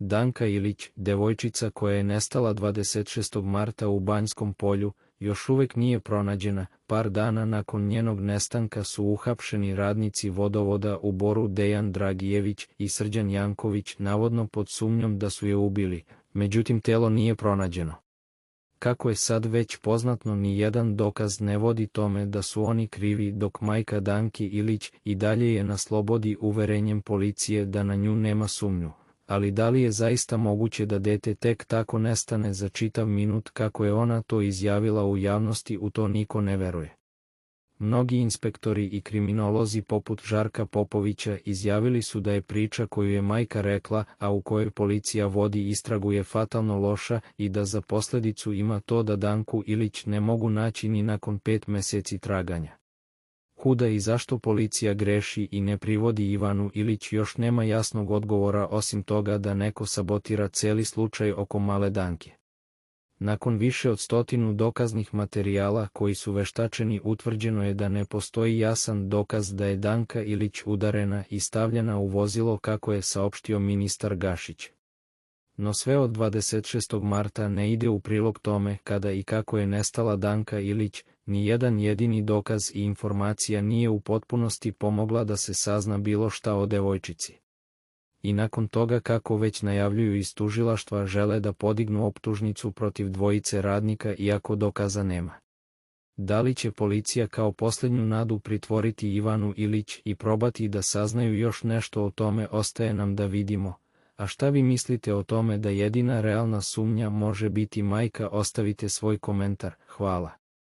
Danka Ilić, devojčica koja je nestala 26. marta u Banjskom Polju, još uvek nije pronađena. Par dana nakon njenog nestanka su uhapšeni radnici vodovoda u Boru Dejan Dragijević i Srđan Janković, navodno pod sumnjom da su je ubili, međutim telo nije pronađeno. Kako je sad već poznatno, ni jedan dokaz ne vodi tome da su oni krivi, dok majka Danki Ilić i dalje je na slobodi uverenjem policije da na nju nema sumnju. Ali da li je zaista moguće da dete tek tako nestane za čitav minut kako je ona to izjavila u javnosti, u to niko ne veruje. Mnogi inspektori i kriminolozi poput Žarka Popovića izjavili su da je priča koju je majka rekla, a u kojoj policija vodi istragu, je fatalno loša i da za posledicu ima to da Danku Ilić ne mogu naći ni nakon 5 meseci traganja. Kuda i zašto policija greši i ne privodi Ivanu Ilić još nema jasnog odgovora, osim toga da neko sabotira celi slučaj oko male Danke. Nakon više od 100 dokaznih materijala koji su veštačeni, utvrđeno je da ne postoji jasan dokaz da je Danka Ilić udarena i stavljena u vozilo kako je saopštio ministar Gašić. No sve od 26. marta ne ide u prilog tome kada i kako je nestala Danka Ilić. Ni jedan jedini dokaz i informacija nije u potpunosti pomogla da se sazna bilo šta o devojčici. I nakon toga, kako već najavljuju iz tužilaštva, žele da podignu optužnicu protiv dvojice radnika iako dokaza nema. Da li će policija kao posljednju nadu pritvoriti Ivanu Ilić i probati da saznaju još nešto o tome, ostaje nam da vidimo. A šta vi mislite o tome da jedina realna sumnja može biti majka? Ostavite svoj komentar. Hvala.